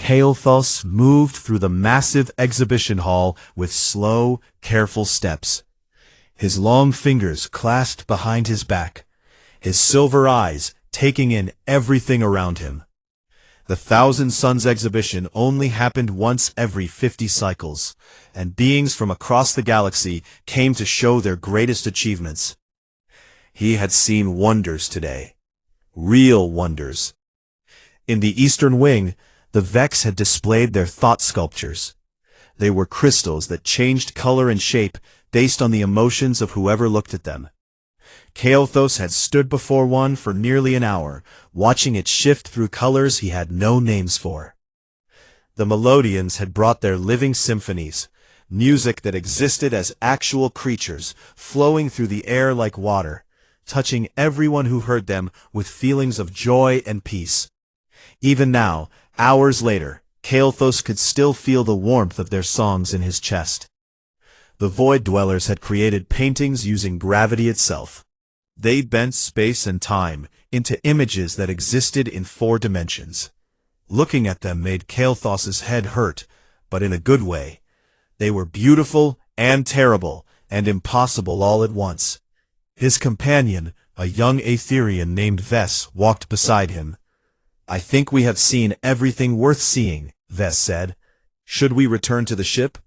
Kael'thas moved through the massive exhibition hall with slow, careful steps. His long fingers clasped behind his back, his silver eyes taking in everything around him. The Thousand Suns exhibition only happened once every 50 cycles, and beings from across the galaxy came to show their greatest achievements. He had seen wonders today. Real wonders. In the Eastern Wing, the Vex had displayed their thought sculptures. They were crystals that changed color and shape based on the emotions of whoever looked at them. Kael'thas had stood before one for nearly an hour, watching it shift through colors he had no names for. The Melodians had brought their living symphonies, music that existed as actual creatures, flowing through the air like water, touching everyone who heard them with feelings of joy and peace. Even now, hours later, Kael'thas could still feel the warmth of their songs in his chest. The Void Dwellers had created paintings using gravity itself. They bent space and time into images that existed in 4 dimensions. Looking at them made Kael'thas's head hurt, but in a good way. They were beautiful and terrible and impossible all at once. His companion, a young Aetherian named Ves, walked beside him. "I think we have seen everything worth seeing," Ves said. "Should we return to the ship?"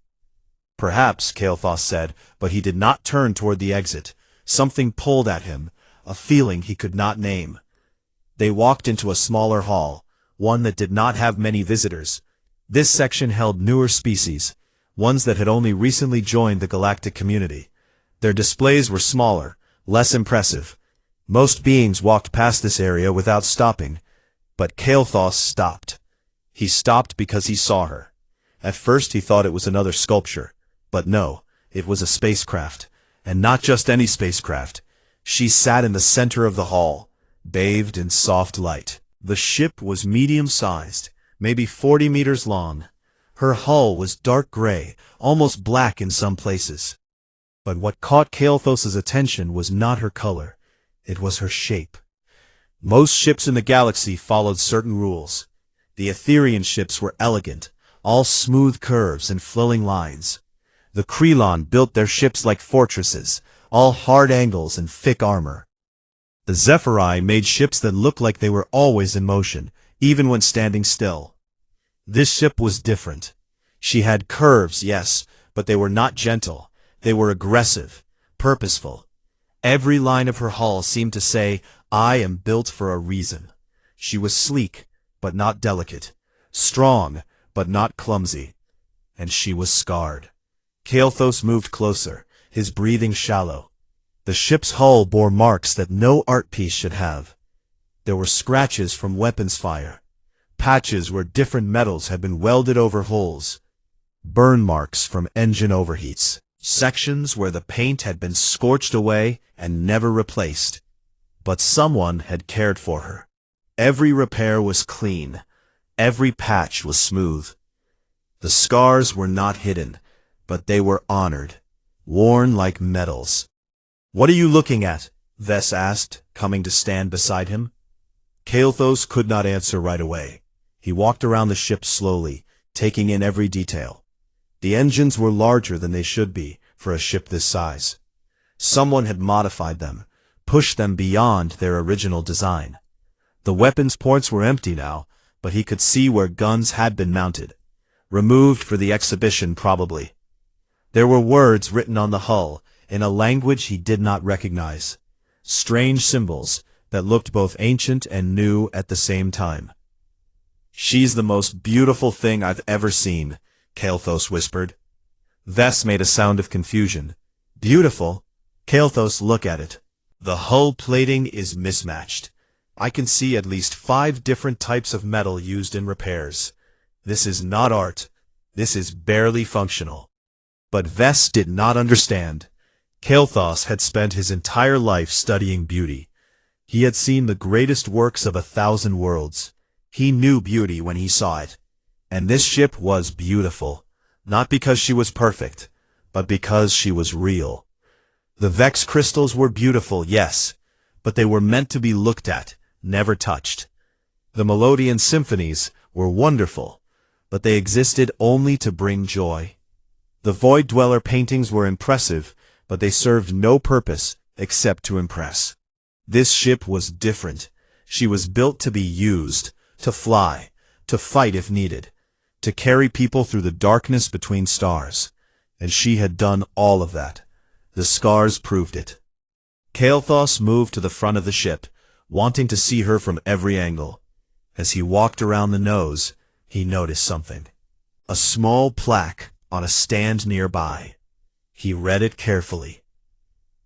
"Perhaps," Kael'thas said, but he did not turn toward the exit. Something pulled at him, a feeling he could not name. They walked into a smaller hall, one that did not have many visitors. This section held newer species, ones that had only recently joined the galactic community. Their displays were smaller, less impressive. Most beings walked past this area without stopping, but Kael'thas stopped. He stopped because he saw her. At first he thought it was another sculpture, but no, it was a spacecraft. And not just any spacecraft. She sat in the center of the hall, bathed in soft light. The ship was medium-sized, maybe 40 meters long. Her hull was dark gray, almost black in some places. But what caught Kael'thas's attention was not her color. It was her shape. Most ships in the galaxy followed certain rules. The Aetherian ships were elegant, all smooth curves and flowing lines. The Krelon built their ships like fortresses, all hard angles and thick armor. The Zephyri made ships that looked like they were always in motion, even when standing still. This ship was different. She had curves, yes, but they were not gentle. They were aggressive, purposeful. Every line of her hull seemed to say, "I am built for a reason." She was sleek, but not delicate, strong, but not clumsy. And she was scarred. Kael'thas moved closer, his breathing shallow. The ship's hull bore marks that no art piece should have. There were scratches from weapons fire, patches where different metals had been welded over holes, burn marks from engine overheats, sections where the paint had been scorched away and never replaced. But someone had cared for her. Every repair was clean. Every patch was smooth. The scars were not hidden, but they were honored, worn like medals. "What are you looking at?" Ves asked, coming to stand beside him. Kael'thas could not answer right away. He walked around the ship slowly, taking in every detail. The engines were larger than they should be for a ship this size. Someone had modified them, pushed them beyond their original design. The weapons ports were empty now, but he could see where guns had been mounted. Removed for the exhibition, probably. There were words written on the hull, in a language he did not recognize. Strange symbols that looked both ancient and new at the same time. "She's the most beautiful thing I've ever seen," Kael'thas whispered. Ves made a sound of confusion. "Beautiful?" Kael'thas, look at it. The hull plating is mismatched. I can see at least 5 different types of metal used in repairs. This is not art. This is barely functional. But Ves did not understand. Kael'thas had spent his entire life studying beauty. He had seen the greatest works of 1,000 worlds. He knew beauty when he saw it. And this ship was beautiful, not because she was perfect, but because she was real. The Vex crystals were beautiful, yes, but they were meant to be looked at, never touched. The Melodian symphonies were wonderful, but they existed only to bring joy. The Void Dweller paintings were impressive, but they served no purpose except to impress. This ship was different. She was built to be used, to fly, to fight if needed, to carry people through the darkness between stars. And she had done all of that. The scars proved it. Kael'thas moved to the front of the ship, wanting to see her from every angle. As he walked around the nose, he noticed something. A small plaque on a stand nearby. He read it carefully.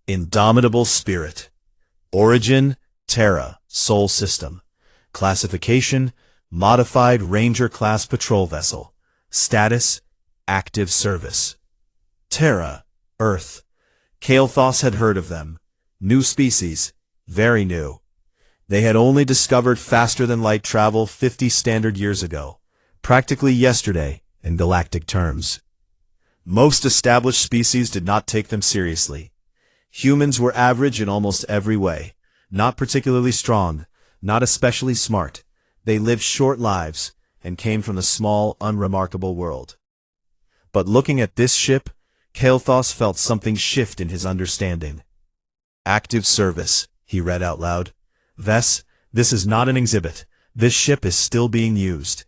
Indomitable Spirit. Origin, Terra, Sol System. Classification, Modified Ranger-class patrol vessel. Status, Active Service. Terra, Earth. Kael'thas had heard of them. New species, very new. They had only discovered faster-than-light travel 50 standard years ago, practically yesterday in galactic terms. Most established species did not take them seriously. Humans were average in almost every way, not particularly strong, not especially smart. They lived short lives and came from the small, unremarkable world. But looking at this ship, Kael'thas felt something shift in his understanding. Active Service, he read out loud. Ves, this is not an exhibit. This ship is still being used.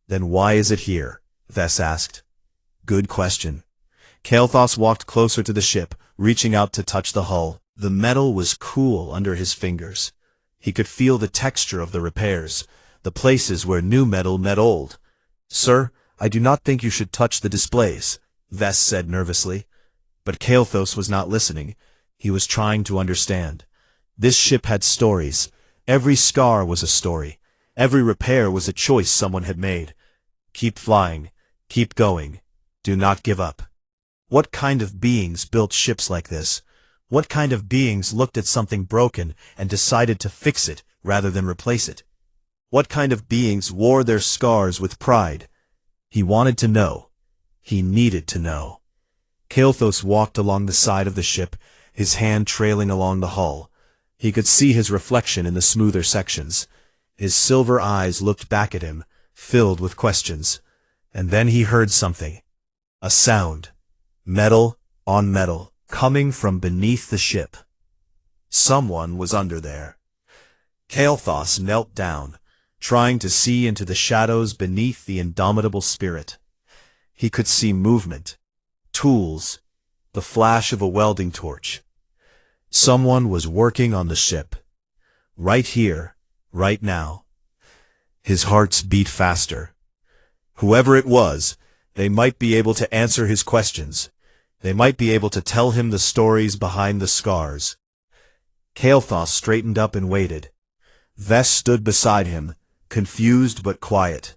Then why is it here? Ves asked. Good question. Kael'thas walked closer to the ship, reaching out to touch the hull. The metal was cool under his fingers. He could feel the texture of the repairs, the places where new metal met old. Sir, I do not think you should touch the displays, Ves said nervously. But Kael'thas was not listening. He was trying to understand. This ship had stories. Every scar was a story. Every repair was a choice someone had made. Keep flying. Keep going. Do not give up. What kind of beings built ships like this? What kind of beings looked at something broken and decided to fix it rather than replace it? What kind of beings wore their scars with pride? He wanted to know. He needed to know. Kael'thas walked along the side of the ship, his hand trailing along the hull. He could see his reflection in the smoother sections. His silver eyes looked back at him, filled with questions. And then he heard something. A sound. Metal on metal, coming from beneath the ship. Someone was under there. Kael'thas knelt down, trying to see into the shadows beneath the indomitable spirit. He could see movement, tools, the flash of a welding torch. Someone was working on the ship. Right here, right now. His heart beat faster. Whoever it was, they might be able to answer his questions. They might be able to tell him the stories behind the scars. Kael'thas straightened up and waited. Ves stood beside him, confused but quiet.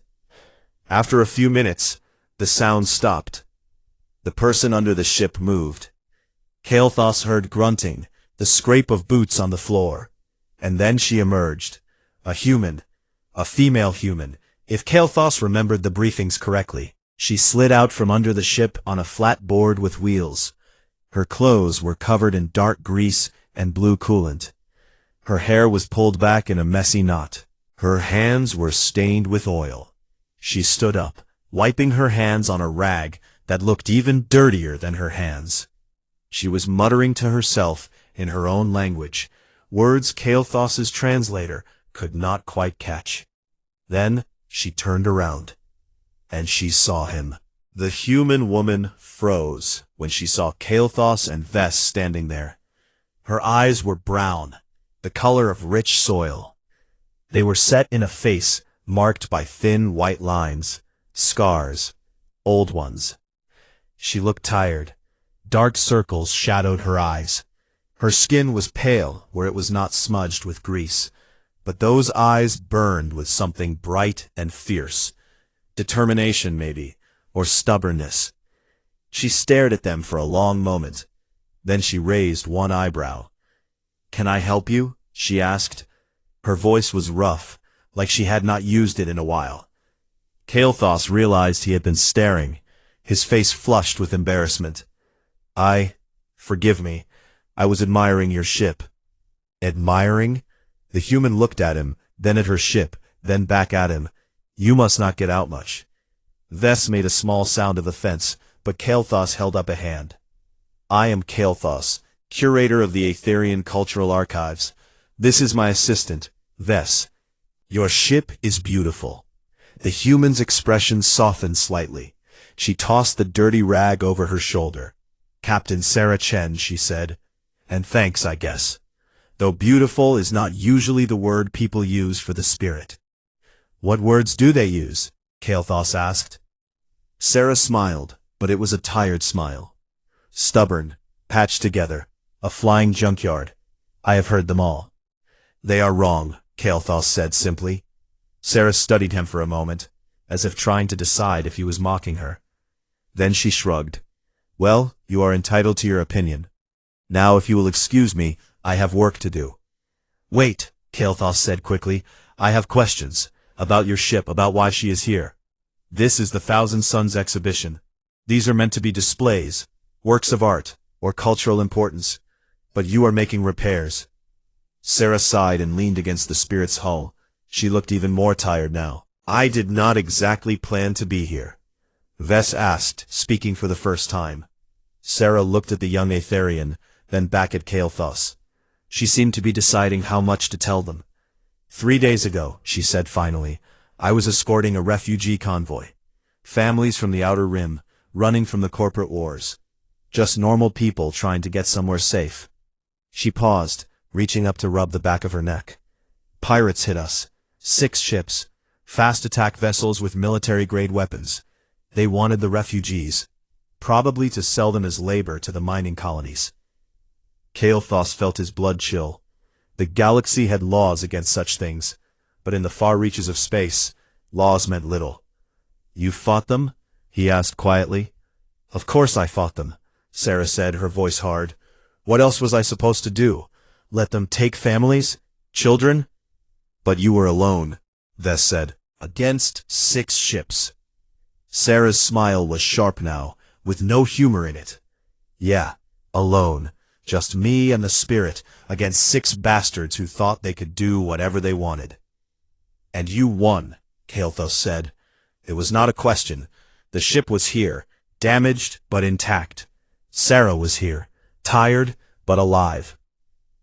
After a few minutes, the sound stopped. The person under the ship moved. Kael'thas heard grunting, the scrape of boots on the floor. And then she emerged. A human. A female human, if Kael'thas remembered the briefings correctly. She slid out from under the ship on a flat board with wheels. Her clothes were covered in dark grease and blue coolant. Her hair was pulled back in a messy knot. Her hands were stained with oil. She stood up, wiping her hands on a rag that looked even dirtier than her hands. She was muttering to herself in her own language, words Kael'thas's translator could not quite catch. Then she turned around, and she saw him. The human woman froze when she saw Kael'thas and Ves standing there. Her eyes were brown, the color of rich soil. They were set in a face marked by thin white lines, scars, old ones. She looked tired. Dark circles shadowed her eyes. Her skin was pale where it was not smudged with grease, but those eyes burned with something bright and fierce. Determination, maybe, or stubbornness. She stared at them for a long moment. Then she raised one eyebrow. "Can I help you?" she asked. Her voice was rough, like she had not used it in a while. Kael'thas realized he had been staring, his face flushed with embarrassment. Forgive me. I was admiring your ship." Admiring? The human looked at him, then at her ship, then back at him. "You must not get out much. Vess made a small sound of offense, but Kael'thas held up a hand. I am Kael'thas, curator of the Aetherian Cultural Archives. This is my assistant, Vess. Your ship is beautiful. The human's expression softened slightly. She tossed the dirty rag over her shoulder. Captain Sarah Chen, she said. And thanks, I guess. Though beautiful is not usually the word people use for the spirit. What words do they use? Kael'thas asked. Sarah smiled, but it was a tired smile. Stubborn, patched together, a flying junkyard. I have heard them all. They are wrong, Kael'thas said simply. Sarah studied him for a moment, as if trying to decide if he was mocking her. Then she shrugged. Well, you are entitled to your opinion. Now if you will excuse me, I have work to do. Wait, Kael'thas said quickly. I have questions, about your ship, about why she is here. This is the Thousand Suns exhibition. These are meant to be displays, works of art, or cultural importance. But you are making repairs. Sarah sighed and leaned against the spirit's hull. She looked even more tired now. I did not exactly plan to be here. Vess asked, speaking for the first time. Sarah looked at the young Aetherian, then back at Kael'thas. She seemed to be deciding how much to tell them. 3 days ago, she said finally, I was escorting a refugee convoy. Families from the Outer Rim, running from the corporate wars. Just normal people trying to get somewhere safe. She paused, reaching up to rub the back of her neck. Pirates hit us. 6 ships. Fast attack vessels with military-grade weapons. They wanted the refugees. Probably to sell them as labor to the mining colonies. Kael'thas felt his blood chill. The galaxy had laws against such things, but in the far reaches of space, laws meant little. You fought them? He asked quietly. Of course I fought them, Sarah said, her voice hard. What else was I supposed to do? Let them take families? Children? But you were alone, Vess said, against 6 ships. Sarah's smile was sharp now, with no humor in it. Yeah, alone. Just me and the spirit against 6 bastards who thought they could do whatever they wanted. And you won, Kael'thas said. It was not a question. The ship was here, damaged but intact. Sarah was here, tired but alive.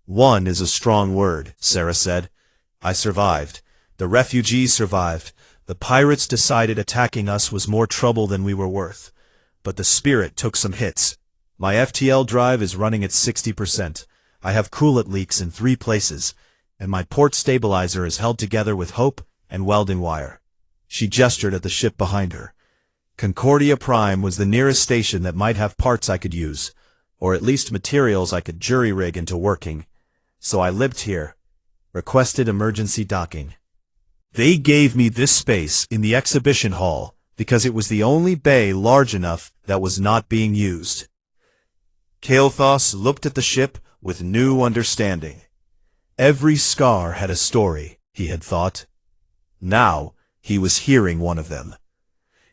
One is a strong word, Sarah said. I survived. The refugees survived. The pirates decided attacking us was more trouble than we were worth. But the spirit took some hits. My FTL drive is running at 60%. I have coolant leaks in 3 places, and my port stabilizer is held together with hope and welding wire. She gestured at the ship behind her. Concordia Prime was the nearest station that might have parts I could use, or at least materials I could jury-rig into working. So I lived here. Requested emergency docking. They gave me this space in the exhibition hall because it was the only bay large enough that was not being used. Kael'thas looked at the ship with new understanding. Every scar had a story, he had thought. Now, he was hearing one of them.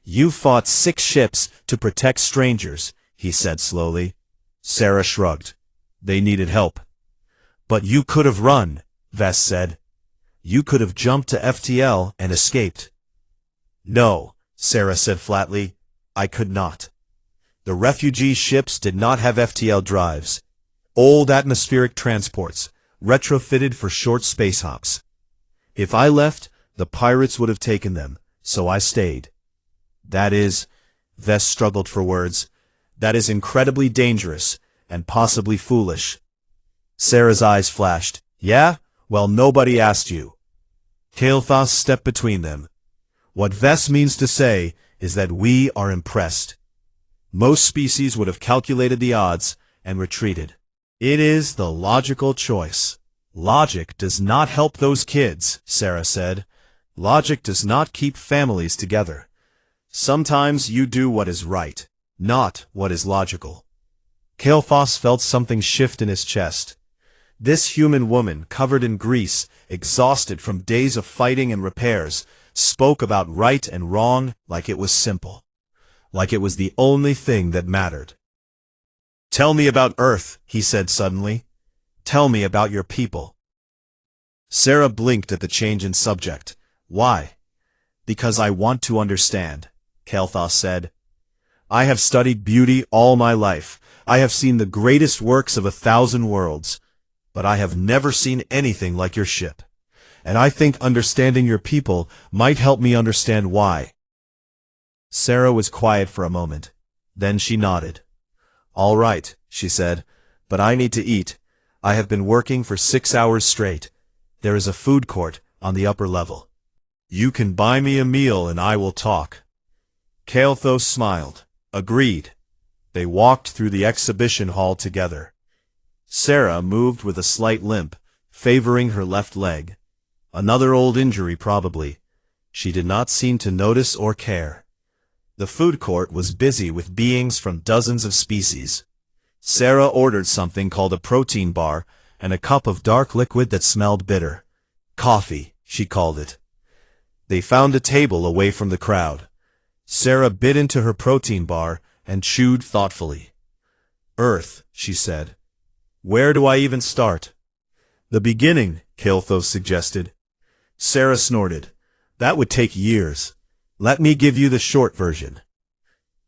You fought 6 ships to protect strangers, he said slowly. Sarah shrugged. They needed help. But you could have run, Vess said. You could have jumped to FTL and escaped. No, Sarah said flatly. I could not. The refugee ships did not have FTL drives. Old atmospheric transports, retrofitted for short space hops. If I left, the pirates would have taken them, so I stayed. That is, Vess struggled for words, that is incredibly dangerous, and possibly foolish. Sarah's eyes flashed. Yeah? Well, nobody asked you. Kael'thas stepped between them. What Vess means to say is that we are impressed. Most species would have calculated the odds and retreated. It is the logical choice. Logic does not help those kids, Sarah said. Logic does not keep families together. Sometimes you do what is right, not what is logical. Kael'thas felt something shift in his chest. This human woman, covered in grease, exhausted from days of fighting and repairs, spoke about right and wrong like it was simple. Like it was the only thing that mattered. Tell me about Earth, he said suddenly. Tell me about your people. Sarah blinked at the change in subject. Why? Because I want to understand, Kael'thas said. "I have studied beauty all my life. I have seen the greatest works of 1,000 worlds. But I have never seen anything like your ship. And I think understanding your people might help me understand why." Sarah was quiet for a moment. Then she nodded. "All right," she said, "but I need to eat. I have been working for 6 hours straight. There is a food court on the upper level. You can buy me a meal and I will talk." Kael'thas smiled. Agreed. They walked through the exhibition hall together. Sarah moved with a slight limp, favoring her left leg. Another old injury, probably. She did not seem to notice or care. The food court was busy with beings from dozens of species. Sarah ordered something called a protein bar and a cup of dark liquid that smelled bitter. Coffee, she called it. They found a table away from the crowd. Sarah bit into her protein bar and chewed thoughtfully. "Earth," she said. "Where do I even start?" "The beginning," Kael'thas suggested. Sarah snorted. "That would take years. Let me give you the short version."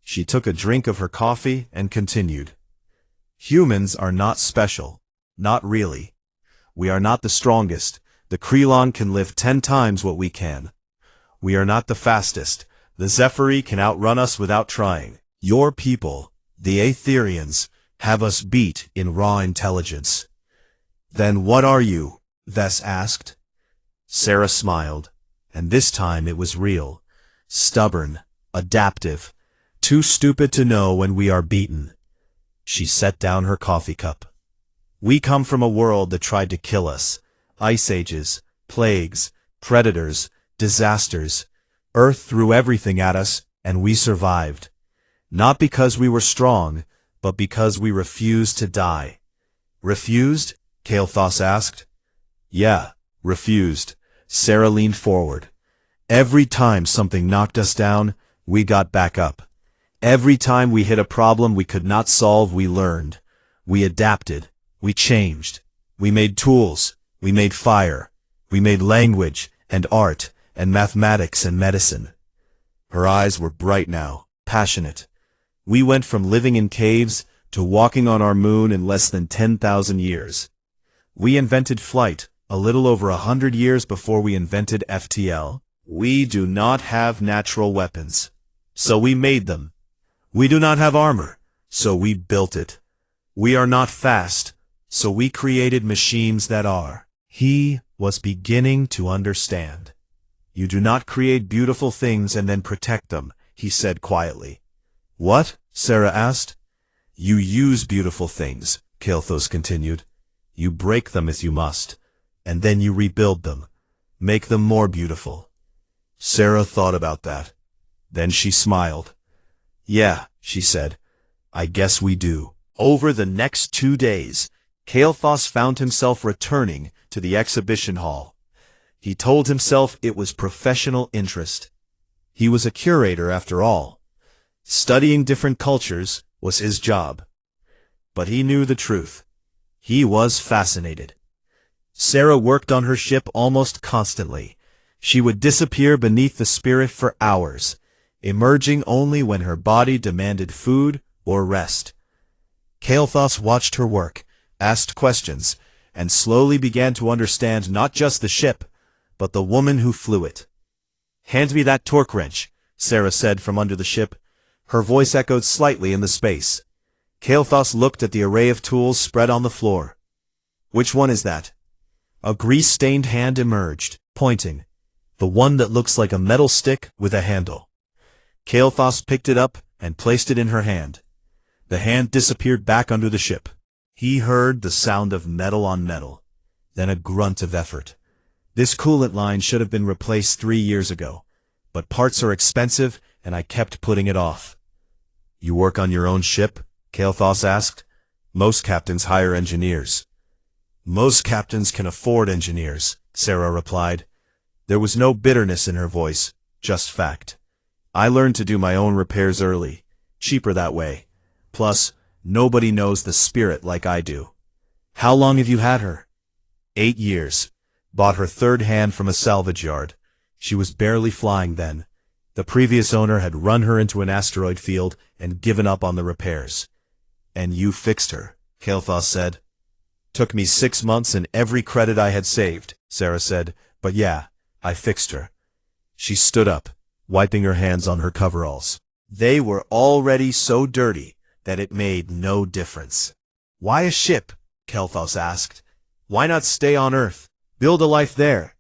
She took a drink of her coffee and continued. "Humans are not special. Not really. We are not the strongest. The Krelon can live 10 times what we can. We are not the fastest. The Zephyri can outrun us without trying. Your people, the Aetherians, have us beat in raw intelligence." "Then what are you?" Vess asked. Sarah smiled, and this time it was real. "Stubborn, adaptive, too stupid to know when we are beaten." She set down her coffee cup. "We come from a world that tried to kill us. Ice ages, plagues, predators, disasters. Earth threw everything at us, and we survived. Not because we were strong, but because we refused to die." "Refused?" Kael'thas asked. "Yeah, refused." Sarah leaned forward. "Every time something knocked us down, we got back up. Every time we hit a problem we could not solve, we learned. We adapted. We changed. We made tools. We made fire. We made language, and art, and mathematics, and medicine." Her eyes were bright now, passionate. "We went from living in caves to walking on our moon in less than 10,000 years. We invented flight a little over 100 years before we invented FTL. We do not have natural weapons, so we made them. We do not have armor, so we built it. We are not fast, so we created machines that are." He was beginning to understand. "You do not create beautiful things and then protect them," he said quietly. "What?" Sarah asked. "You use beautiful things," Kael'thas continued. "You break them as you must, and then you rebuild them, make them more beautiful." Sarah thought about that. Then she smiled. "Yeah," she said, "I guess we do." Over the next 2 days, Kael'thas found himself returning to the exhibition hall. He told himself it was professional interest. He was a curator after all. Studying different cultures was his job. But he knew the truth. He was fascinated. Sarah worked on her ship almost constantly. She would disappear beneath the spirit for hours, emerging only when her body demanded food or rest. Kael'thas watched her work, asked questions, and slowly began to understand not just the ship, but the woman who flew it. "Hand me that torque wrench," Sarah said from under the ship. Her voice echoed slightly in the space. Kael'thas looked at the array of tools spread on the floor. "Which one is that?" A grease-stained hand emerged, pointing. "The one that looks like a metal stick with a handle." Kael'thas picked it up and placed it in her hand. The hand disappeared back under the ship. He heard the sound of metal on metal, then a grunt of effort. "This coolant line should have been replaced 3 years ago, but parts are expensive and I kept putting it off." "You work on your own ship?" Kael'thas asked. "Most captains hire engineers." "Most captains can afford engineers," Sarah replied. There was no bitterness in her voice, just fact. "I learned to do my own repairs early. Cheaper that way. Plus, nobody knows the spirit like I do." "How long have you had her?" 8 years. Bought her third hand from a salvage yard. She was barely flying then. The previous owner had run her into an asteroid field and given up on the repairs. And you fixed her, Kael'thas said. Took me 6 months and every credit I had saved, Sarah said, but yeah, I fixed her. She stood up, wiping her hands on her coveralls. They were already so dirty that it made no difference. Why a ship? Kael'thas asked. Why not stay on Earth? Build a life there.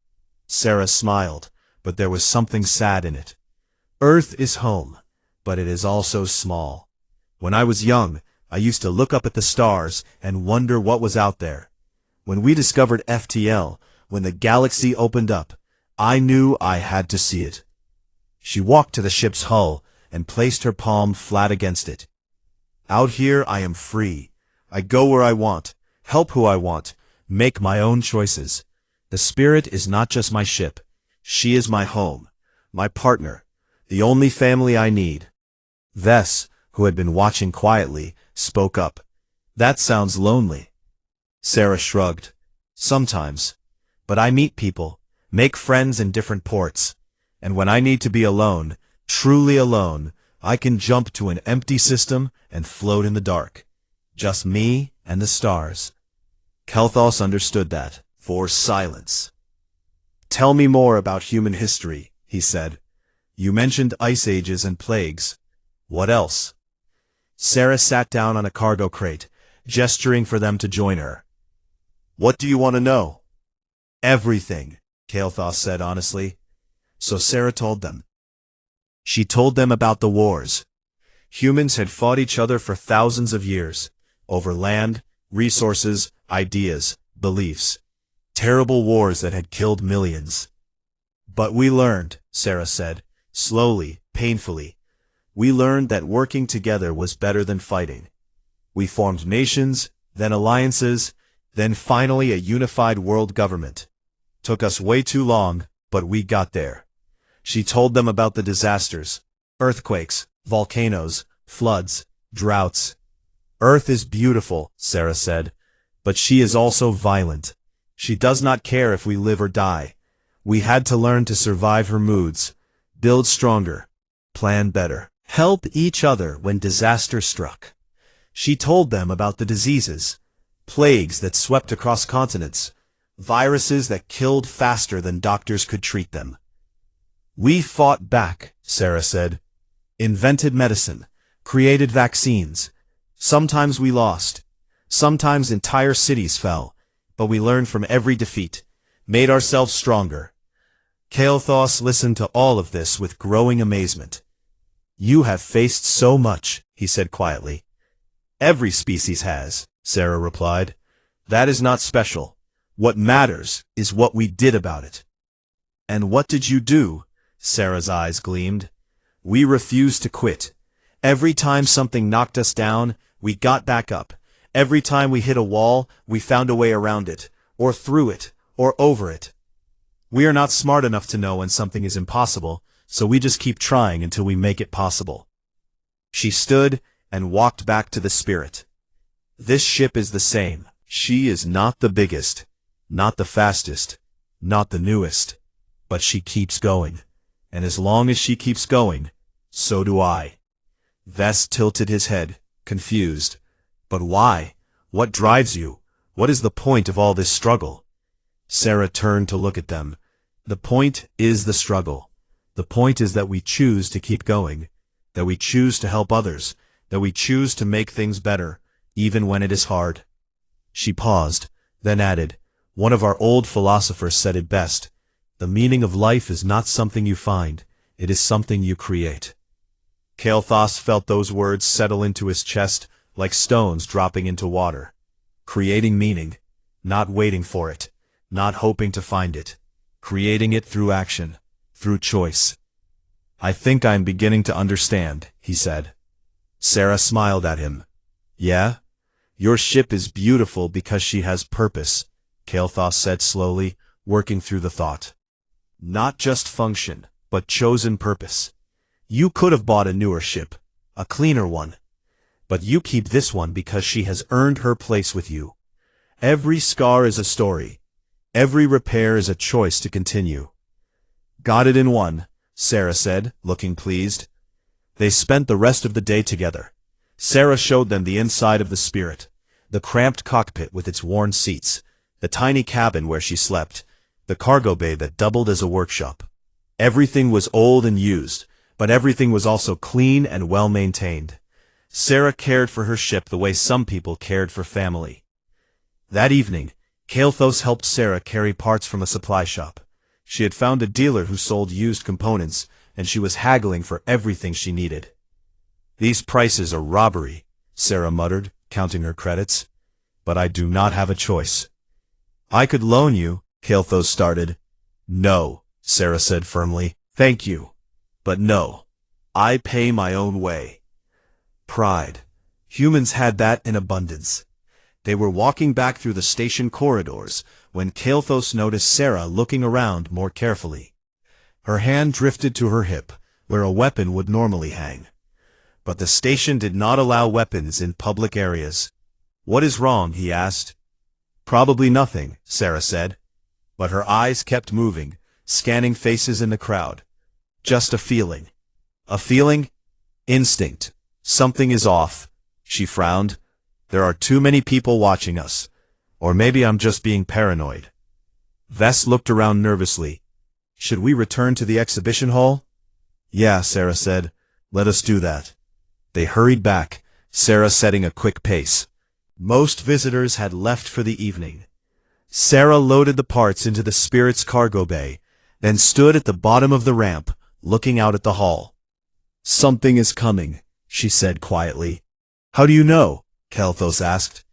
Sarah smiled, but there was something sad in it. Earth is home, but it is also small. When I was young, I used to look up at the stars and wonder what was out there. When we discovered FTL, when the galaxy opened up, I knew I had to see it. She walked to the ship's hull and placed her palm flat against it. Out here I am free. I go where I want, help who I want, make my own choices. The Spirit is not just my ship. She is my home, my partner, the only family I need. Vess, who had been watching quietly, spoke up. That sounds lonely. Sarah shrugged. Sometimes. But I meet people, make friends in different ports. And when I need to be alone, truly alone, I can jump to an empty system and float in the dark. Just me and the stars. Kael'thas understood that. For silence. Tell me more about human history, he said. You mentioned ice ages and plagues. What else? Sarah sat down on a cargo crate, gesturing for them to join her. What do you want to know? Everything, Kael'thas said honestly. So Sarah told them. She told them about the wars. Humans had fought each other for thousands of years, over land, resources, ideas, beliefs. Terrible wars that had killed millions. But we learned, Sarah said, slowly, painfully. We learned that working together was better than fighting. We formed nations, then alliances, then finally a unified world government. Took us way too long, but we got there. She told them about the disasters, earthquakes, volcanoes, floods, droughts. Earth is beautiful, Sarah said, but she is also violent. She does not care if we live or die. We had to learn to survive her moods, build stronger, plan better, help each other when disaster struck. She told them about the diseases, plagues that swept across continents, viruses that killed faster than doctors could treat them. We fought back, Sarah said, invented medicine, created vaccines. Sometimes we lost. Sometimes entire cities fell, but we learned from every defeat, made ourselves stronger. Kael'thas listened to all of this with growing amazement. You have faced so much, he said quietly. Every species has, Sarah replied. That is not special. What matters is what we did about it. And what did you do? Sarah's eyes gleamed. We refused to quit. Every time something knocked us down, we got back up. Every time we hit a wall, we found a way around it, or through it, or over it. We are not smart enough to know when something is impossible, so we just keep trying until we make it possible. She stood and walked back to the Spirit. This ship is the same. She is not the biggest, not the fastest, not the newest, but she keeps going. And as long as she keeps going, so do I. Vess tilted his head, confused. But why? What drives you? What is the point of all this struggle? Sarah turned to look at them. The point is the struggle. The point is that we choose to keep going, that we choose to help others, that we choose to make things better, even when it is hard. She paused, then added, one of our old philosophers said it best. The meaning of life is not something you find, it is something you create. Kael'thas felt those words settle into his chest like stones dropping into water. Creating meaning, not waiting for it, not hoping to find it. Creating it through action, through choice. I think I'm beginning to understand, he said. Sarah smiled at him. Yeah? Your ship is beautiful because she has purpose, Kael'thas said slowly, working through the thought. Not just function, but chosen purpose. You could have bought a newer ship, a cleaner one. But you keep this one because she has earned her place with you. Every scar is a story. Every repair is a choice to continue. Got it in one, Sarah said, looking pleased. They spent the rest of the day together. Sarah showed them the inside of the Spirit, the cramped cockpit with its worn seats, the tiny cabin where she slept, the cargo bay that doubled as a workshop. Everything was old and used, but everything was also clean and well-maintained. Sarah cared for her ship the way some people cared for family. That evening, Kael'thas helped Sarah carry parts from a supply shop. She had found a dealer who sold used components, and she was haggling for everything she needed. "These prices are robbery," Sarah muttered, counting her credits. "But I do not have a choice." "I could loan you," Kael'thas started. "No," Sarah said firmly. "Thank you. But no. I pay my own way." Pride. Humans had that in abundance. They were walking back through the station corridors when Kael'thas noticed Sarah looking around more carefully. Her hand drifted to her hip, where a weapon would normally hang. But the station did not allow weapons in public areas. "What is wrong?" he asked. "Probably nothing," Sarah said. But her eyes kept moving, scanning faces in the crowd. "Just a feeling." "A feeling?" "Instinct. Something is off." She frowned. "There are too many people watching us. Or maybe I'm just being paranoid." Vess looked around nervously. "Should we return to the exhibition hall?" "Yeah," Sarah said. "Let us do that." They hurried back, Sarah setting a quick pace. Most visitors had left for the evening. Sarah loaded the parts into the Spirit's cargo bay, then stood at the bottom of the ramp, looking out at the hall. "Something is coming," she said quietly. "How do you know?" Kael'thas asked.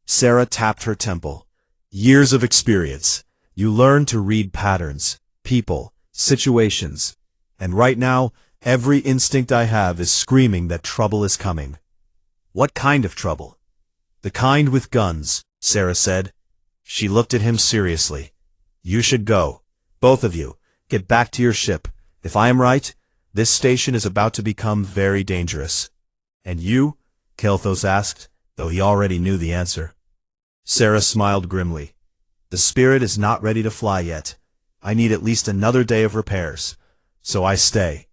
Sarah tapped her temple. "Years of experience. You learn to read patterns, people, situations. And right now, every instinct I have is screaming that trouble is coming." "What kind of trouble?" "The kind with guns," Sarah said. She looked at him seriously. "You should go. Both of you. Get back to your ship. If I am right, this station is about to become very dangerous." "And you?" Kael'thas asked, though he already knew the answer. Sarah smiled grimly. "The Spirit is not ready to fly yet. I need at least another day of repairs. So I stay.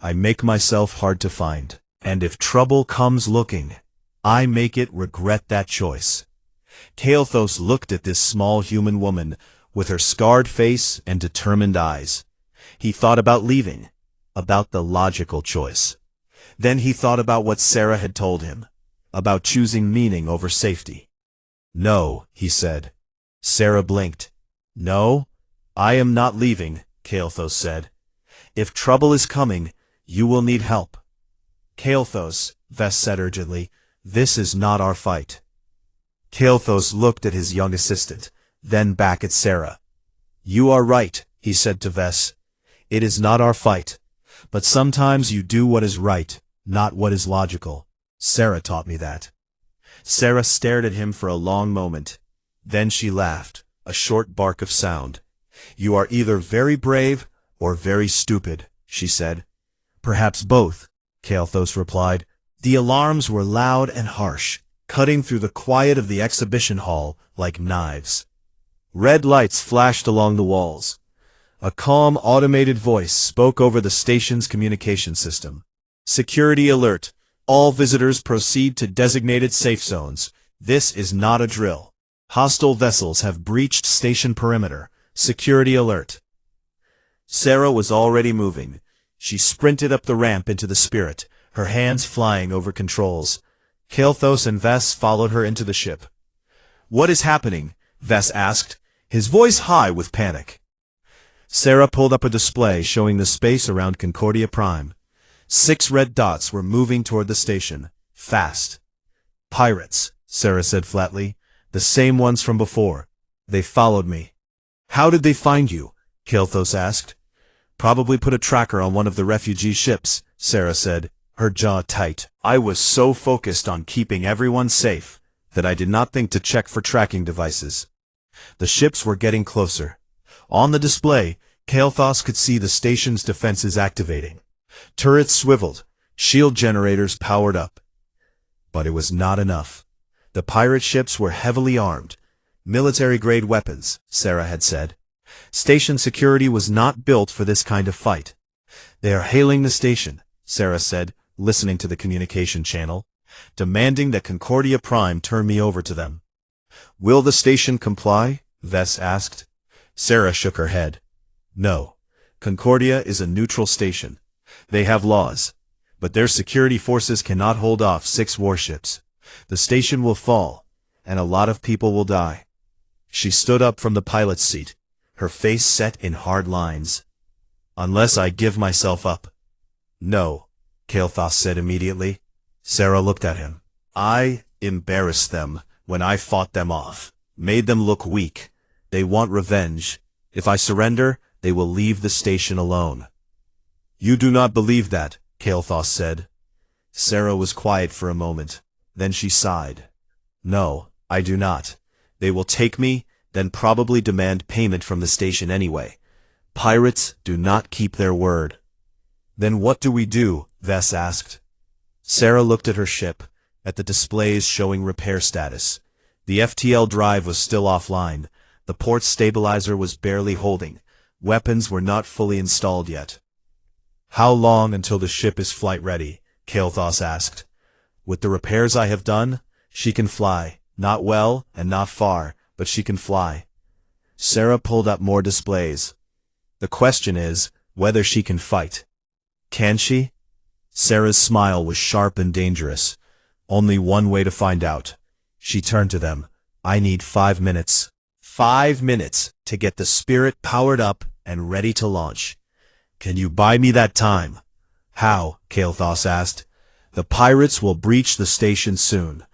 I make myself hard to find. And if trouble comes looking, I make it regret that choice." Kael'thas looked at this small human woman, with her scarred face and determined eyes. He thought about leaving, about the logical choice. Then he thought about what Sarah had told him, about choosing meaning over safety. "No," he said. Sarah blinked. "No, I am not leaving," Kael'thas said. "If trouble is coming, you will need help." "Kael'thas," Vess said urgently, "this is not our fight." Kael'thas looked at his young assistant, then back at Sarah. "You are right," he said to Vess. "It is not our fight. But sometimes you do what is right, not what is logical. Sarah taught me that." Sarah stared at him for a long moment. Then she laughed, a short bark of sound. "You are either very brave or very stupid," she said. "Perhaps both," Kael'thas replied. The alarms were loud and harsh, cutting through the quiet of the exhibition hall like knives. Red lights flashed along the walls. A calm, automated voice spoke over the station's communication system. "Security alert. All visitors proceed to designated safe zones. This is not a drill. Hostile vessels have breached station perimeter. Security alert." Sarah was already moving. She sprinted up the ramp into the Spirit, her hands flying over controls. Kael'thas and Vess followed her into the ship. "What is happening?" Vess asked, his voice high with panic. Sarah pulled up a display showing the space around Concordia Prime. 6 red dots were moving toward the station, fast. "Pirates," Sarah said flatly. "The same ones from before. They followed me." "How did they find you?" Kael'thas asked. "Probably put a tracker on one of the refugee ships," Sarah said, her jaw tight. "I was so focused on keeping everyone safe that I did not think to check for tracking devices." The ships were getting closer. On the display, Kael'thas could see the station's defenses activating. Turrets swiveled, shield generators powered up. But it was not enough. The pirate ships were heavily armed. Military-grade weapons, Sarah had said. Station security was not built for this kind of fight. They are hailing the station, Sarah said, listening to the communication channel, demanding that Concordia Prime turn me over to them. Will the station comply? Vess asked. Sarah shook her head. No. Concordia is a neutral station. They have laws, but their security forces cannot hold off 6 warships. The station will fall, and a lot of people will die. She stood up from the pilot's seat, her face set in hard lines. Unless I give myself up. No, Kael'thas said immediately. Sarah looked at him. I embarrassed them when I fought them off, made them look weak. They want revenge. If I surrender, they will leave the station alone. You do not believe that, Kael'thas said. Sarah was quiet for a moment. Then she sighed. No, I do not. They will take me, then probably demand payment from the station anyway. Pirates do not keep their word. Then what do we do? Vess asked. Sarah looked at her ship, at the displays showing repair status. The FTL drive was still offline. The port stabilizer was barely holding. Weapons were not fully installed yet. How long until the ship is flight ready? Kael'thas asked. With the repairs I have done, she can fly. Not well and not far, but she can fly. Sarah pulled up more displays. The question is whether she can fight. Can she? Sarah's smile was sharp and dangerous. Only one way to find out. She turned to them. I need 5 minutes. 5 minutes to get the Spirit powered up and ready to launch. Can you buy me that time? How? Kael'thas asked. The pirates will breach the station soon.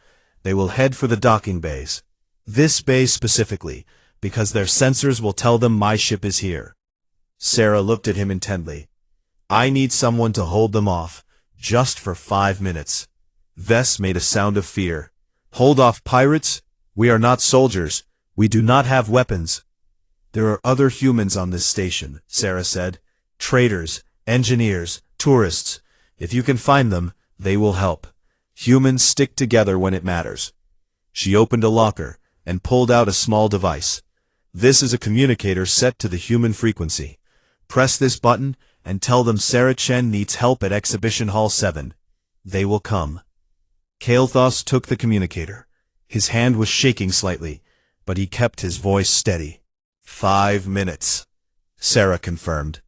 They will head for the docking bays. This bay specifically, because their sensors will tell them my ship is here. Sarah looked at him intently. I need someone to hold them off, just for 5 minutes. Vess made a sound of fear. Hold off pirates? We are not soldiers. We do not have weapons. There are other humans on this station, Sarah said. Traders, engineers, tourists. If you can find them, they will help. Humans stick together when it matters. She opened a locker and pulled out a small device. This is a communicator set to the human frequency. Press this button and tell them Sarah Chen needs help at Exhibition Hall 7. They will come. Kael'thas took the communicator. His hand was shaking slightly, but he kept his voice steady. 5 minutes, Sarah confirmed.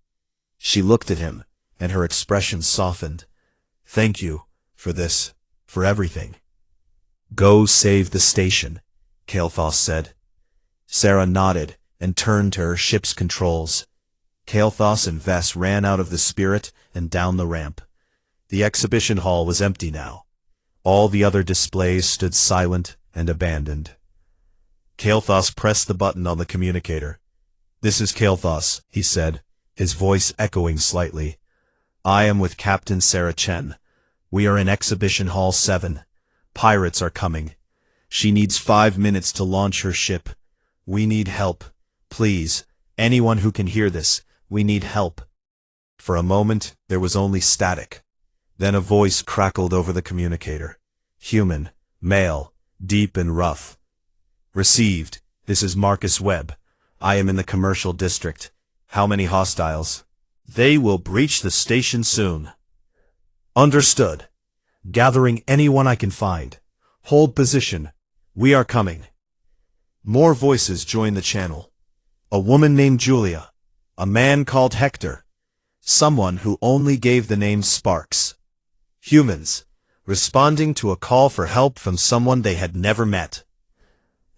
She looked at him, and her expression softened. Thank you for this, for everything. Go save the station, Kael'thas said. Sarah nodded and turned to her ship's controls. Kael'thas and Vess ran out of the Spirit and down the ramp. The exhibition hall was empty now. All the other displays stood silent and abandoned. Kael'thas pressed the button on the communicator. This is Kael'thas, he said, his voice echoing slightly. I am with Captain Sarah Chen. We are in Exhibition Hall 7. Pirates are coming. She needs 5 minutes to launch her ship. We need help. Please, anyone who can hear this, we need help. For a moment, there was only static. Then a voice crackled over the communicator. Human, male, deep and rough. Received. This is Marcus Webb. I am in the commercial district. How many hostiles? They will breach the station soon. Understood. Gathering anyone I can find. Hold position. We are coming. More voices joined the channel. A woman named Julia. A man called Hector. Someone who only gave the name Sparks. Humans, responding to a call for help from someone they had never met.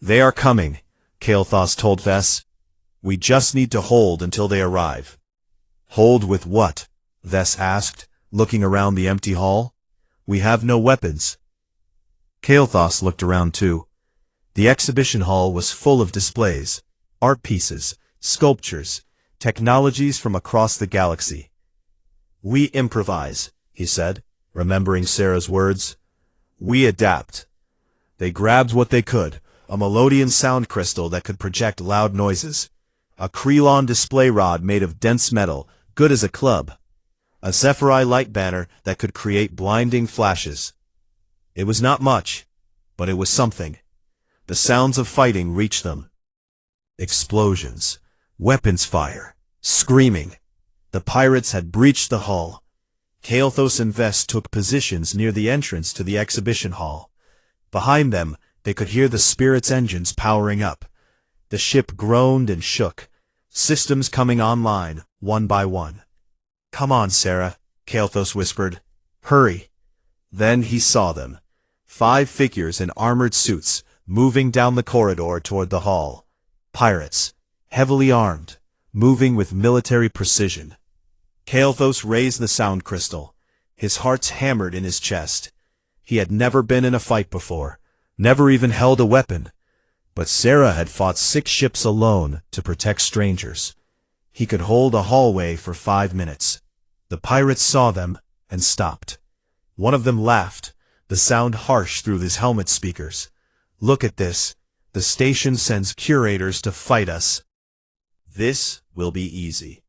They are coming, Kael'thas told Vess. We just need to hold until they arrive. Hold with what? Vess asked, looking around the empty hall. We have no weapons. Kael'thas looked around too. The exhibition hall was full of displays, art pieces, sculptures, technologies from across the galaxy. We improvise, he said, remembering Sarah's words. We adapt. They grabbed what they could, a Melodian sound crystal that could project loud noises, a Krelon display rod made of dense metal, good as a club, a Zephyri light banner that could create blinding flashes. It was not much, but it was something. The sounds of fighting reached them. Explosions, weapons fire, screaming. The pirates had breached the hull. Kael'thas and Vess took positions near the entrance to the exhibition hall. Behind them, they could hear the Spirit's engines powering up. The ship groaned and shook, systems coming online, one by one. "Come on, Sarah," Kael'thas whispered. "Hurry." Then he saw them. 5 figures in armored suits, moving down the corridor toward the hall. Pirates, heavily armed, moving with military precision. Kael'thas raised the sound crystal. His heart hammered in his chest. He had never been in a fight before, never even held a weapon. But Sarah had fought 6 ships alone to protect strangers. He could hold a hallway for 5 minutes. The pirates saw them and stopped. One of them laughed, the sound harsh through his helmet speakers. "Look at this. The station sends curators to fight us. This will be easy."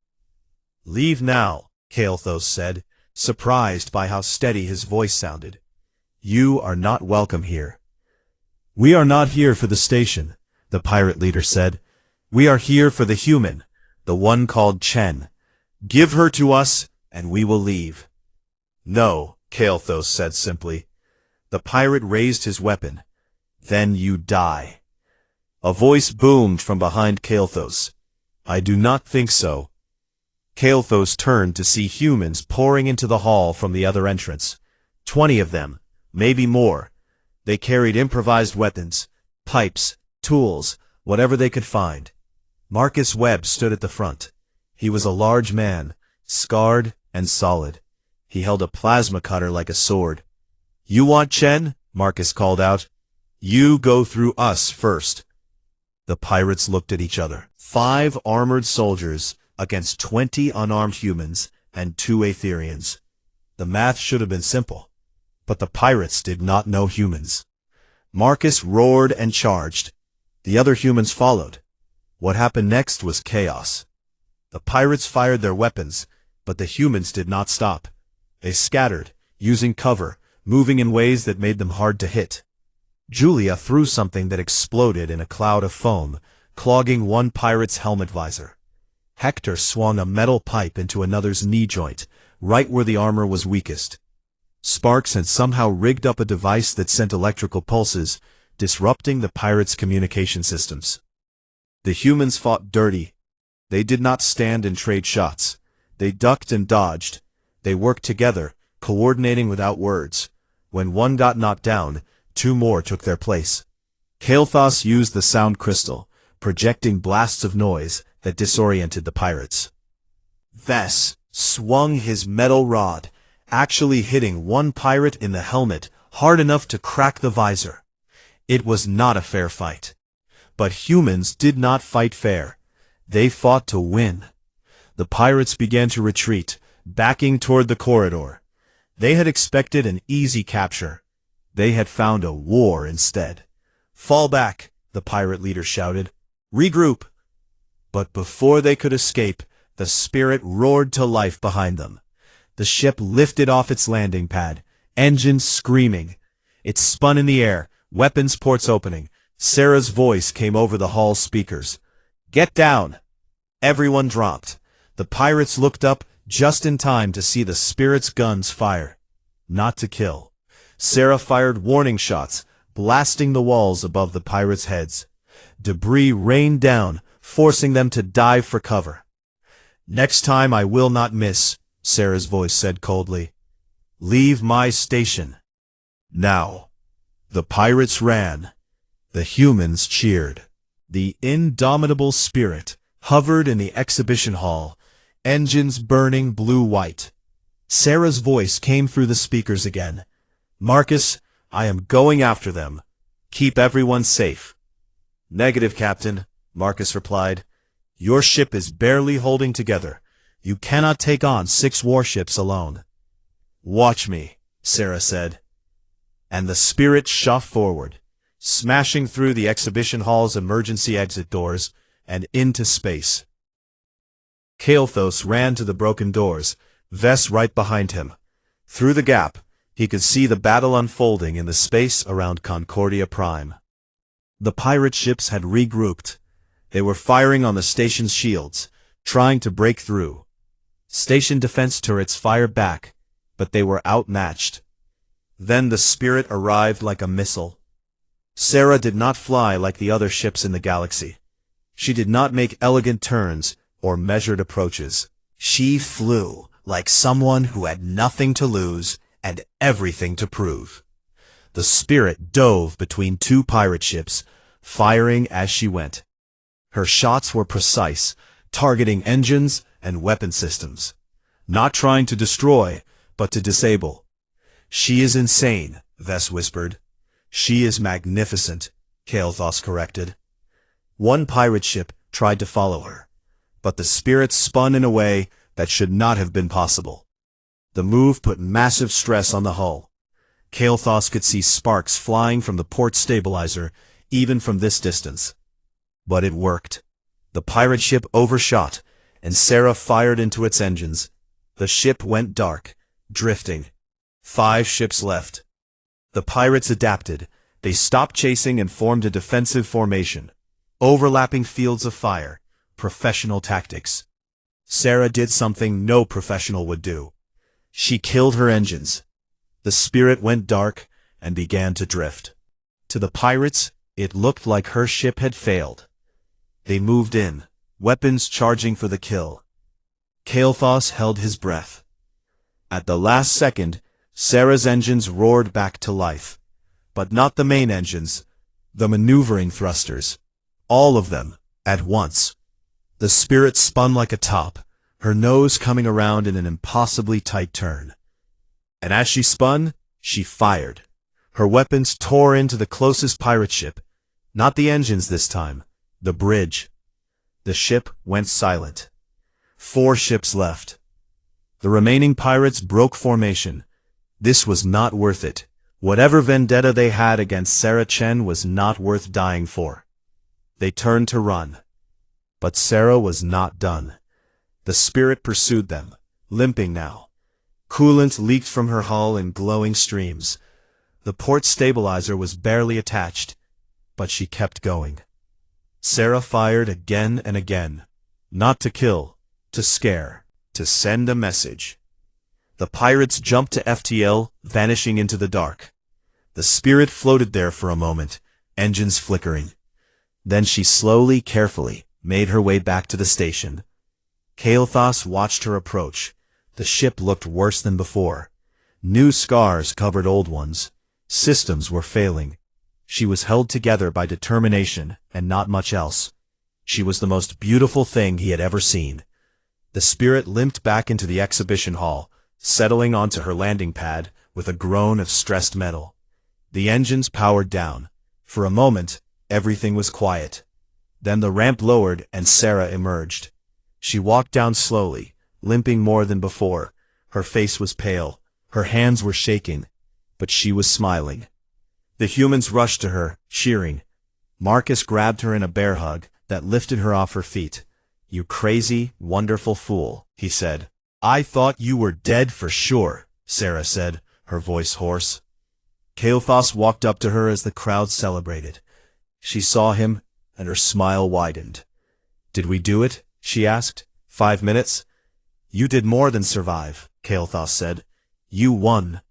"Leave now," Kael'thas said, surprised by how steady his voice sounded. "You are not welcome here." "We are not here for the station," the pirate leader said. "We are here for the human, the one called Chen. Give her to us, and we will leave." "No," Kael'thas said simply. The pirate raised his weapon. "Then you die." A voice boomed from behind Kael'thas. "I do not think so." Kael'thas turned to see humans pouring into the hall from the other entrance. 20 of them, maybe more. They carried improvised weapons, pipes, tools, whatever they could find. Marcus Webb stood at the front. He was a large man, scarred and solid. He held a plasma cutter like a sword. "You want Chen?" Marcus called out. "You go through us first." The pirates looked at each other. 5 armored soldiers against 20 unarmed humans and 2 Aetherians. The math should have been simple. But the pirates did not know humans. Marcus roared and charged. The other humans followed. What happened next was chaos. The pirates fired their weapons, but the humans did not stop. They scattered, using cover, moving in ways that made them hard to hit. Julia threw something that exploded in a cloud of foam, clogging one pirate's helmet visor. Hector swung a metal pipe into another's knee joint, right where the armor was weakest. Sparks had somehow rigged up a device that sent electrical pulses, disrupting the pirates' communication systems. The humans fought dirty. They did not stand and trade shots. They ducked and dodged. They worked together, coordinating without words. When one got knocked down, 2 more took their place. Kael'thas used the sound crystal, projecting blasts of noise that disoriented the pirates. Vess swung his metal rod, actually hitting one pirate in the helmet hard enough to crack the visor. It was not a fair fight. But humans did not fight fair. They fought to win. The pirates began to retreat, backing toward the corridor. They had expected an easy capture. They had found a war instead. "Fall back," the pirate leader shouted. "Regroup." But before they could escape, the Spirit roared to life behind them. The ship lifted off its landing pad, engines screaming. It spun in the air, weapons ports opening. Sarah's voice came over the hall speakers. "Get down!" Everyone dropped. The pirates looked up just in time to see the Spirit's guns fire. Not to kill. Sarah fired warning shots, blasting the walls above the pirates' heads. Debris rained down, forcing them to dive for cover. "Next time I will not miss," Sarah's voice said coldly. "Leave my station." Now. The pirates ran. The humans cheered. The indomitable Spirit hovered in the exhibition hall, engines burning blue-white. Sarah's voice came through the speakers again. "Marcus, I am going after them. Keep everyone safe." "Negative, Captain," Marcus replied. "Your ship is barely holding together. You cannot take on 6 warships alone." "Watch me," Sarah said. And the Spirit shot forward, smashing through the exhibition hall's emergency exit doors and into space. Kael'thas ran to the broken doors, Vess right behind him. Through the gap, he could see the battle unfolding in the space around Concordia Prime. The pirate ships had regrouped. They were firing on the station's shields, trying to break through. Station defense turrets fired back, but they were outmatched. Then the Spirit arrived like a missile. Sarah did not fly like the other ships in the galaxy. She did not make elegant turns or measured approaches. She flew like someone who had nothing to lose and everything to prove. The Spirit dove between two pirate ships, firing as she went. Her shots were precise, targeting engines and weapon systems. Not trying to destroy, but to disable. "She is insane," Vess whispered. "She is magnificent," Kael'thas corrected. One pirate ship tried to follow her, but the Spirit spun in a way that should not have been possible. The move put massive stress on the hull. Kael'thas could see sparks flying from the port stabilizer, even from this distance. But it worked. The pirate ship overshot, and Sarah fired into its engines. The ship went dark, drifting. 5 ships left. The pirates adapted. They stopped chasing and formed a defensive formation. Overlapping fields of fire. Professional tactics. Sarah did something no professional would do. She killed her engines. The Spirit went dark and began to drift. To the pirates, it looked like her ship had failed. They moved in, weapons charging for the kill. Kael'thas held his breath. At the last second, Sarah's engines roared back to life. But not the main engines, the maneuvering thrusters. All of them, at once. The Spirit spun like a top, her nose coming around in an impossibly tight turn. And as she spun, she fired. Her weapons tore into the closest pirate ship. Not the engines this time, the bridge. The ship went silent. 4 ships left. The remaining pirates broke formation. This was not worth it. Whatever vendetta they had against Sarah Chen was not worth dying for. They turned to run. But Sarah was not done. The Spirit pursued them, limping now. Coolant leaked from her hull in glowing streams. The port stabilizer was barely attached, but she kept going. Sarah fired again and again. Not to kill, to scare, to send a message. The pirates jumped to FTL, vanishing into the dark. The Spirit floated there for a moment, engines flickering. Then she slowly, carefully, made her way back to the station. Kael'thas watched her approach. The ship looked worse than before. New scars covered old ones. Systems were failing. She was held together by determination and not much else. She was the most beautiful thing he had ever seen. The Spirit limped back into the exhibition hall, settling onto her landing pad with a groan of stressed metal. The engines powered down. For a moment, everything was quiet. Then the ramp lowered and Sarah emerged. She walked down slowly, limping more than before. Her face was pale. Her hands were shaking. But she was smiling. The humans rushed to her, cheering. Marcus grabbed her in a bear hug that lifted her off her feet. "You crazy, wonderful fool," he said. "I thought you were dead for sure," Sarah said, her voice hoarse. Kael'thas walked up to her as the crowd celebrated. She saw him, and her smile widened. "Did we do it?" she asked. 5 minutes? "You did more than survive," Kael'thas said. "You won."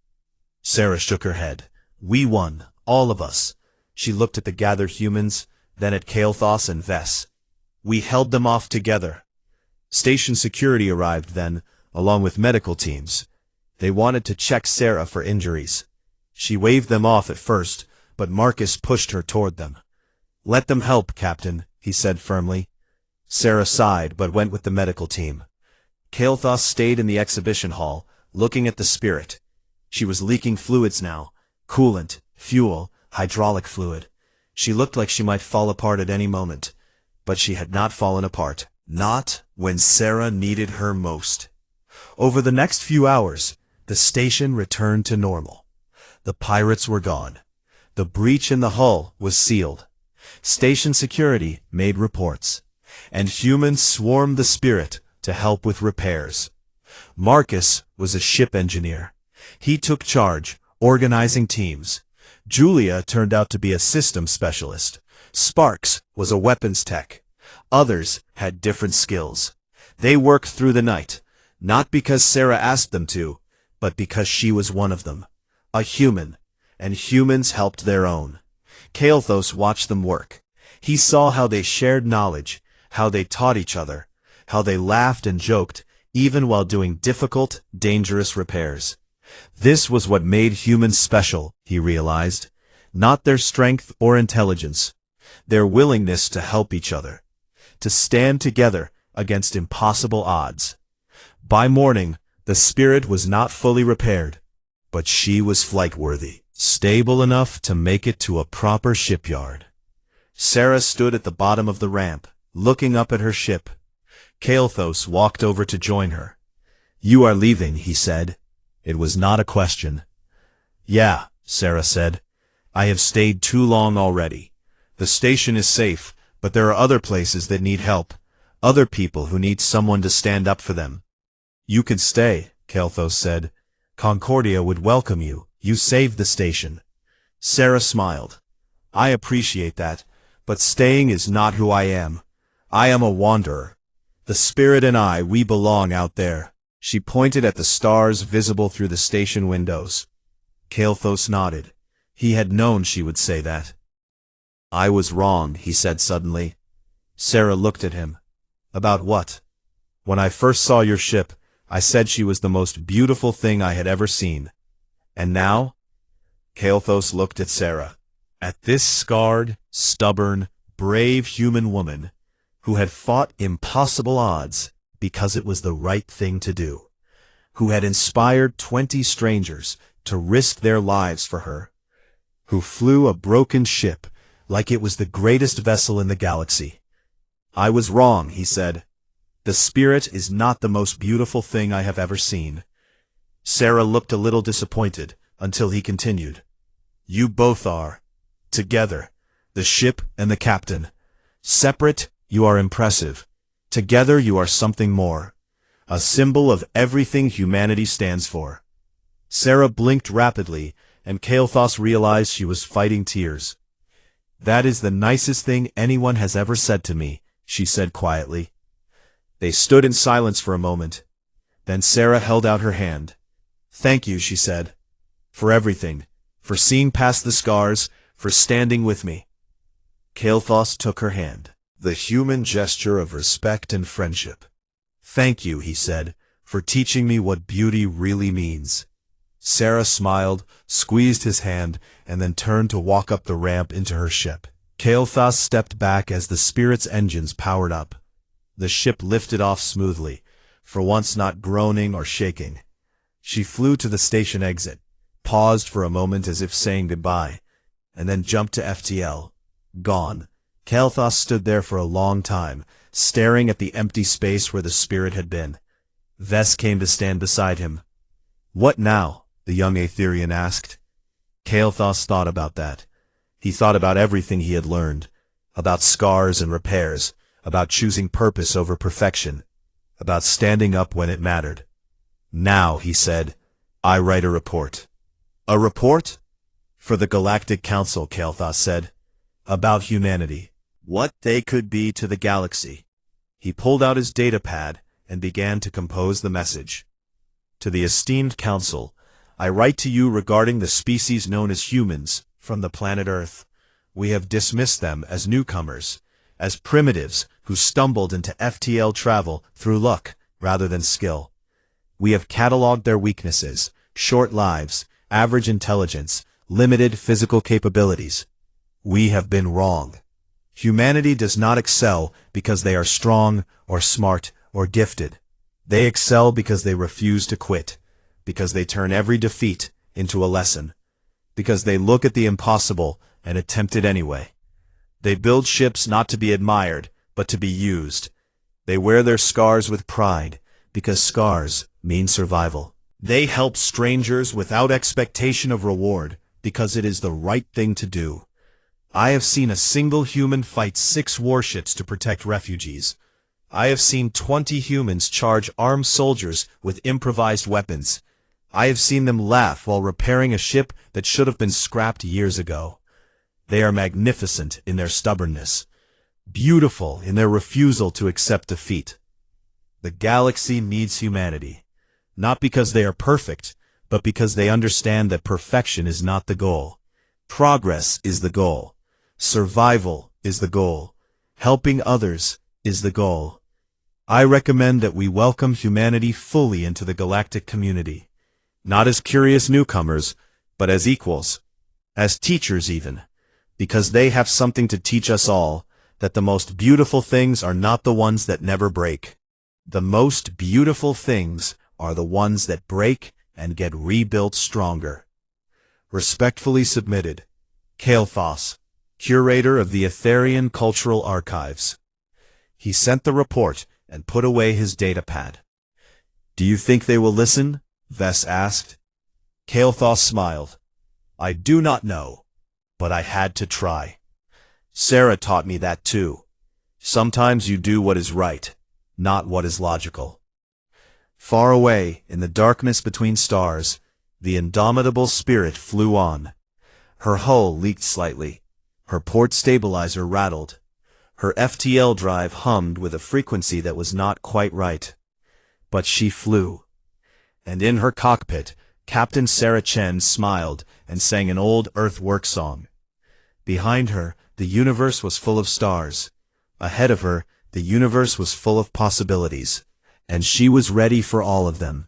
Sarah shook her head. "We won, all of us." She looked at the gathered humans, then at Kael'thas and Vess. "We held them off together." Station security arrived then, along with medical teams. They wanted to check Sarah for injuries. She waved them off at first, but Marcus pushed her toward them. "Let them help, Captain," he said firmly. Sarah sighed, but went with the medical team. Kael'thas stayed in the exhibition hall, looking at the Spirit. She was leaking fluids now. Coolant, fuel, hydraulic fluid. She looked like she might fall apart at any moment. But she had not fallen apart. Not when Sarah needed her most. Over the next few hours, the station returned to normal. The pirates were gone. The breach in the hull was sealed. Station security made reports. And humans swarmed the Spirit to help with repairs. Marcus was a ship engineer. He took charge, organizing teams. Julia turned out to be a systems specialist. Sparks was a weapons tech. Others had different skills. They worked through the night, not because Sarah asked them to, but because she was one of them, a human, and humans helped their own. Kael'thas watched them work. He saw how they shared knowledge, how they taught each other, how they laughed and joked, even while doing difficult, dangerous repairs. This was what made humans special, he realized, not their strength or intelligence, their willingness to help each other, to stand together against impossible odds. By morning, the Spirit was not fully repaired, but she was flight-worthy, stable enough to make it to a proper shipyard. Sarah stood at the bottom of the ramp, looking up at her ship. Kael'thas walked over to join her. "You are leaving," he said. It was not a question. "Yeah," Sarah said. "I have stayed too long already. The station is safe, but there are other places that need help, other people who need someone to stand up for them." "You can stay," Kael'thas said. "Concordia would welcome you. You saved the station." Sarah smiled. "I appreciate that, but staying is not who I am. I am a wanderer. The Spirit and I, we belong out there." She pointed at the stars visible through the station windows. Kael'thas nodded. He had known she would say that. "I was wrong," he said suddenly. Sarah looked at him. "About what?" "When I first saw your ship, I said she was the most beautiful thing I had ever seen. And now?" Kael'thas looked at Sarah. At this scarred, stubborn, brave human woman, who had fought impossible odds because it was the right thing to do, who had inspired 20 strangers to risk their lives for her, who flew a broken ship like it was the greatest vessel in the galaxy. "I was wrong," he said. "The Spirit is not the most beautiful thing I have ever seen." Sarah looked a little disappointed until he continued. "You both are. Together, the ship and the captain. Separate, you are impressive. Together you are something more. A symbol of everything humanity stands for." Sarah blinked rapidly, and Kael'thas realized she was fighting tears. "That is the nicest thing anyone has ever said to me," she said quietly. They stood in silence for a moment. Then Sarah held out her hand. "Thank you," she said. "For everything. For seeing past the scars. For standing with me." Kael'thas took her hand. The human gesture of respect and friendship. "Thank you," he said, "for teaching me what beauty really means." Sarah smiled, squeezed his hand, and then turned to walk up the ramp into her ship. Kael'thas stepped back as the Spirit's engines powered up. The ship lifted off smoothly, for once not groaning or shaking. She flew to the station exit, paused for a moment as if saying goodbye, and then jumped to FTL. Gone. Kael'thas stood there for a long time, staring at the empty space where the Spirit had been. Vess came to stand beside him. "What now?" the young Aetherian asked. Kael'thas thought about that. He thought about everything he had learned, about scars and repairs, about choosing purpose over perfection, about standing up when it mattered. "Now," he said, "I write a report." "A report?" "For the Galactic Council," Kael'thas said. "About humanity. What they could be to the galaxy." He pulled out his datapad and began to compose the message. "To the esteemed Council, I write to you regarding the species known as humans from the planet Earth. We have dismissed them as newcomers, as primitives who stumbled into FTL travel through luck rather than skill. We have cataloged their weaknesses, short lives, average intelligence, limited physical capabilities. We have been wrong. Humanity does not excel because they are strong or smart or gifted. They excel because they refuse to quit, because they turn every defeat into a lesson, because they look at the impossible and attempt it anyway. They build ships not to be admired, but to be used. They wear their scars with pride, because scars mean survival. They help strangers without expectation of reward, because it is the right thing to do. I have seen a single human fight 6 warships to protect refugees. I have seen 20 humans charge armed soldiers with improvised weapons. I have seen them laugh while repairing a ship that should have been scrapped years ago. They are magnificent in their stubbornness, beautiful in their refusal to accept defeat. The galaxy needs humanity. Not because they are perfect, but because they understand that perfection is not the goal. Progress is the goal. Survival is the goal. Helping others is the goal. I recommend that we welcome humanity fully into the galactic community. Not as curious newcomers, but as equals. As teachers even. Because they have something to teach us all, that the most beautiful things are not the ones that never break. The most beautiful things are the ones that break and get rebuilt stronger. Respectfully submitted, Kael'thas, curator of the Etherian Cultural Archives. He sent the report and put away his datapad. Do you think they will listen? Vess asked. Kael'thas smiled. I do not know, but I had to try. Sarah taught me that too. Sometimes you do what is right, not what is logical. Far away, in the darkness between stars, the indomitable spirit flew on. Her hull leaked slightly. Her port stabilizer rattled. Her FTL drive hummed with a frequency that was not quite right. But she flew. And in her cockpit, Captain Sarah Chen smiled and sang an old Earth work song. Behind her, the universe was full of stars. Ahead of her, the universe was full of possibilities. And she was ready for all of them.